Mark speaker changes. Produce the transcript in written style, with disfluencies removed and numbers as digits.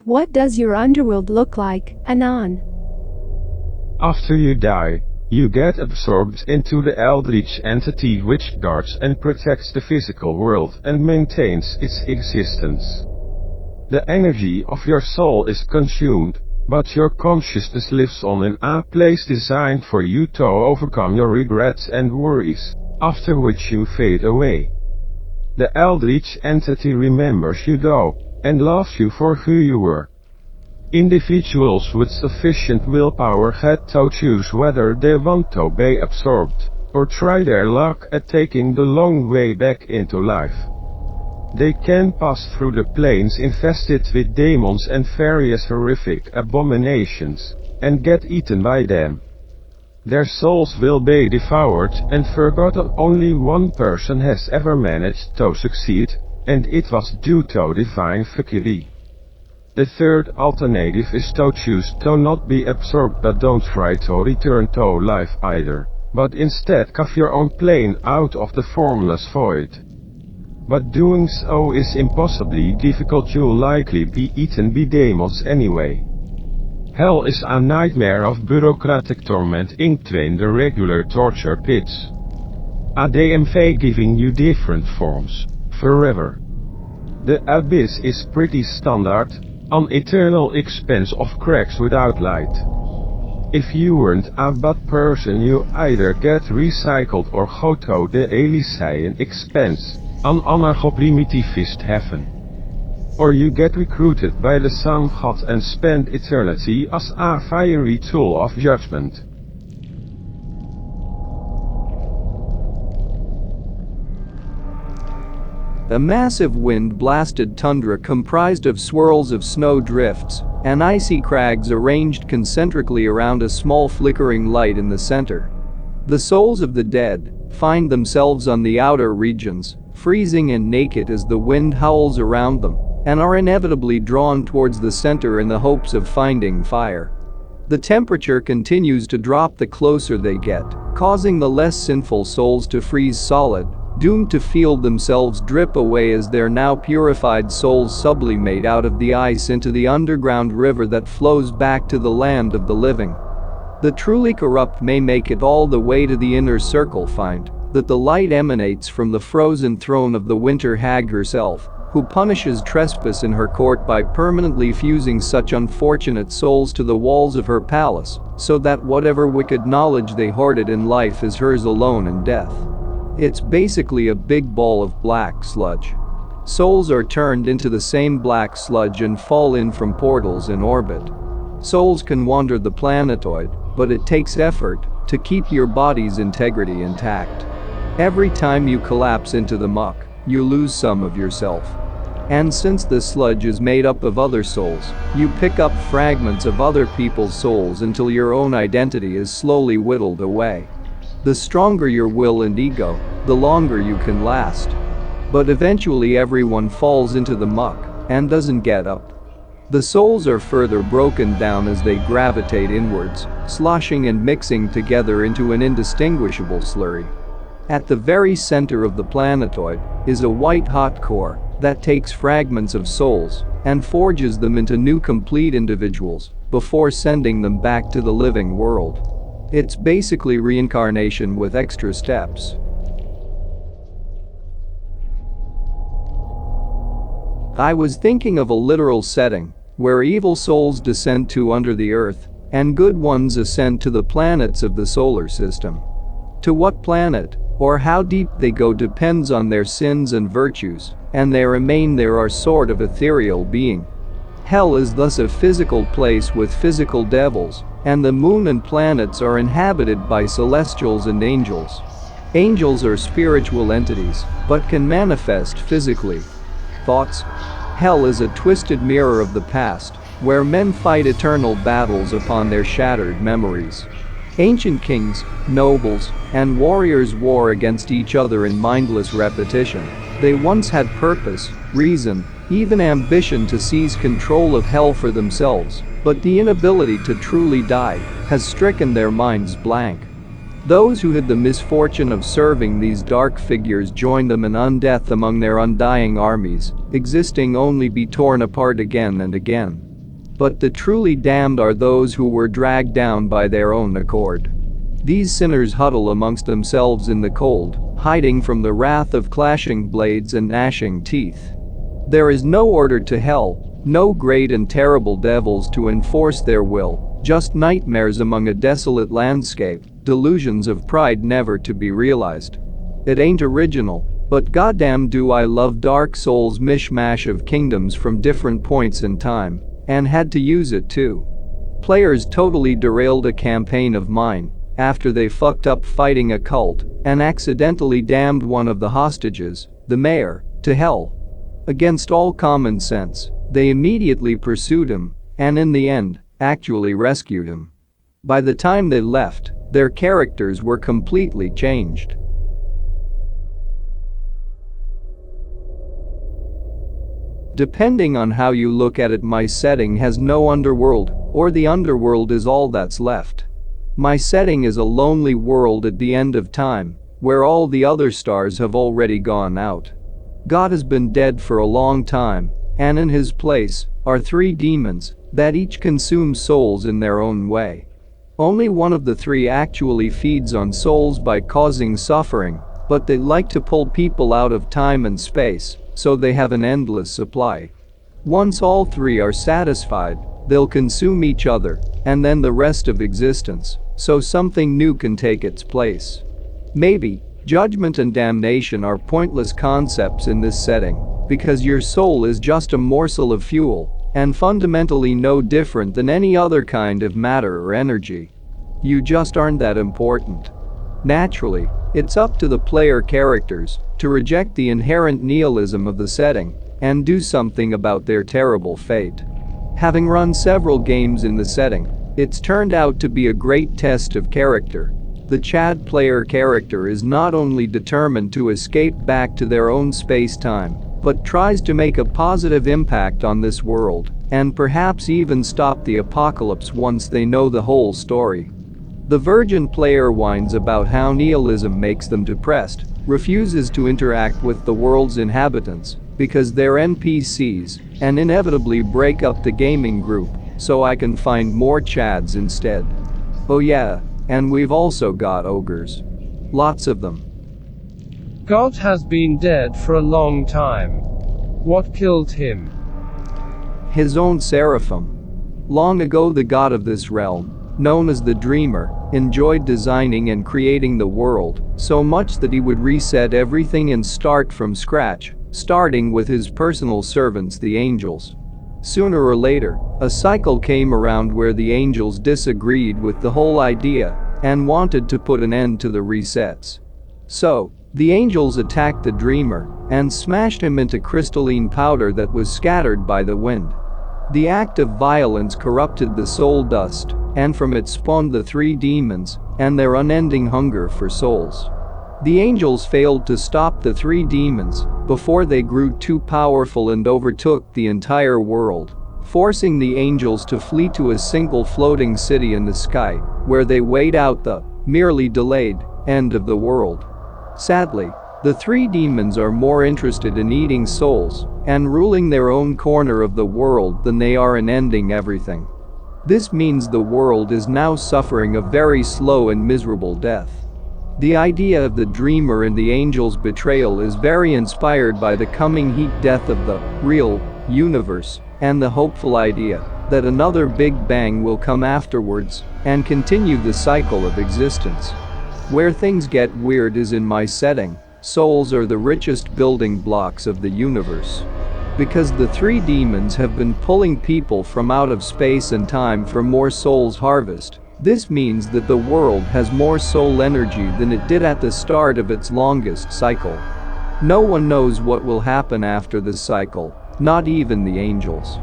Speaker 1: What does your underworld look like, Anon?
Speaker 2: After you die, you get absorbed into the eldritch entity which guards and protects the physical world and maintains its existence. The energy of your soul is consumed, but your consciousness lives on in a place designed for you to overcome your regrets and worries, after which you fade away. The eldritch entity remembers you though, and loves you for who you were. Individuals with sufficient willpower had to choose whether they want to be absorbed, or try their luck at taking the long way back into life. They can pass through the planes infested with demons and various horrific abominations, and get eaten by them. Their souls will be devoured and forgotten. Only one person has ever managed to succeed, and it was due to divine fuckery. The third alternative is to choose to not be absorbed but don't try to return to life either, but instead carve your own plane out of the formless void. But doing so is impossibly difficult. You'll likely be eaten by demons anyway. Hell is a nightmare of bureaucratic torment in between the regular torture pits. A DMV giving you different forms, forever. The abyss is pretty standard, an eternal expanse of cracks without light. If you weren't a bad person you either get recycled or go to the Elysian expanse, an anarcho-primitivist heaven. Or you get recruited by the Sun God and spend eternity as a fiery tool of judgment.
Speaker 3: A massive wind-blasted tundra comprised of swirls of snow drifts and icy crags arranged concentrically around a small flickering light in the center. The souls of the dead find themselves on the outer regions, freezing and naked as the wind howls around them, and are inevitably drawn towards the center in the hopes of finding fire. The temperature continues to drop the closer they get, causing the less sinful souls to freeze solid, doomed to feel themselves drip away as their now purified souls sublimate out of the ice into the underground river that flows back to the land of the living. The truly corrupt may make it all the way to the inner circle, find that the light emanates from the frozen throne of the winter hag herself, who punishes trespass in her court by permanently fusing such unfortunate souls to the walls of her palace, so that whatever wicked knowledge they hoarded in life is hers alone in death. It's basically a big ball of black sludge. Souls are turned into the same black sludge and fall in from portals in orbit. Souls can wander the planetoid, but it takes effort to keep your body's integrity intact. Every time you collapse into the muck, you lose some of yourself. And since the sludge is made up of other souls, you pick up fragments of other people's souls until your own identity is slowly whittled away. The stronger your will and ego, the longer you can last. But eventually everyone falls into the muck and doesn't get up. The souls are further broken down as they gravitate inwards, sloshing and mixing together into an indistinguishable slurry. At the very center of the planetoid is a white-hot core that takes fragments of souls and forges them into new complete individuals before sending them back to the living world. It's basically reincarnation with extra steps. I was thinking of a literal setting where evil souls descend to under the earth and good ones ascend to the planets of the solar system. To what planet or how deep they go depends on their sins and virtues, and they remain there are sort of ethereal being. Hell is thus a physical place with physical devils, and the moon and planets are inhabited by celestials and angels. Angels are spiritual entities, but can manifest physically. Thoughts? Hell is a twisted mirror of the past, where men fight eternal battles upon their shattered memories. Ancient kings, nobles, and warriors war against each other in mindless repetition. They once had purpose, reason, even ambition to seize control of hell for themselves, but the inability to truly die has stricken their minds blank. Those who had the misfortune of serving these dark figures join them in undeath among their undying armies, existing only be torn apart again and again. But the truly damned are those who were dragged down by their own accord. These sinners huddle amongst themselves in the cold, hiding from the wrath of clashing blades and gnashing teeth. There is no order to hell, no great and terrible devils to enforce their will, just nightmares among a desolate landscape, delusions of pride never to be realized. It ain't original, but goddamn do I love Dark Souls' mishmash of kingdoms from different points in time, and had to use it too. Players totally derailed a campaign of mine after they fucked up fighting a cult and accidentally damned one of the hostages, the mayor, to hell. Against all common sense, they immediately pursued him and in the end, actually rescued him. By the time they left, their characters were completely changed. Depending on how you look at it, my setting has no underworld, or the underworld is all that's left. My setting is a lonely world at the end of time, where all the other stars have already gone out. God has been dead for a long time, and in his place are 3 demons that each consume souls in their own way. Only one of the 3 actually feeds on souls by causing suffering, but they like to pull people out of time and space, so they have an endless supply. Once all 3 are satisfied, they'll consume each other, and then the rest of existence, so something new can take its place. Maybe, judgment and damnation are pointless concepts in this setting, because your soul is just a morsel of fuel, and fundamentally no different than any other kind of matter or energy. You just aren't that important. Naturally, it's up to the player characters to reject the inherent nihilism of the setting and do something about their terrible fate. Having run several games in the setting, it's turned out to be a great test of character. The Chad player character is not only determined to escape back to their own space-time, but tries to make a positive impact on this world and perhaps even stop the apocalypse once they know the whole story. The virgin player whines about how nihilism makes them depressed, refuses to interact with the world's inhabitants because they're NPCs, and inevitably break up the gaming group so I can find more Chads instead. Oh yeah, and we've also got ogres. Lots of them.
Speaker 4: God has been dead for a long time. What killed him?
Speaker 3: His own seraphim. Long ago the god of this realm, known as the Dreamer, enjoyed designing and creating the world so much that he would reset everything and start from scratch, starting with his personal servants the angels. Sooner or later, a cycle came around where the angels disagreed with the whole idea and wanted to put an end to the resets. So, the angels attacked the Dreamer and smashed him into crystalline powder that was scattered by the wind. The act of violence corrupted the soul dust, and from it spawned the 3 demons and their unending hunger for souls. The angels failed to stop the 3 demons before they grew too powerful and overtook the entire world, forcing the angels to flee to a single floating city in the sky, where they wait out the merely delayed end of the world. Sadly, the 3 demons are more interested in eating souls and ruling their own corner of the world than they are in ending everything. This means the world is now suffering a very slow and miserable death. The idea of the Dreamer and the angels' betrayal is very inspired by the coming heat death of the real universe and the hopeful idea that another Big Bang will come afterwards and continue the cycle of existence. Where things get weird is in my setting. Souls are the richest building blocks of the universe. Because the 3 demons have been pulling people from out of space and time for more souls harvest, this means that the world has more soul energy than it did at the start of its longest cycle. No one knows what will happen after this cycle, not even the angels.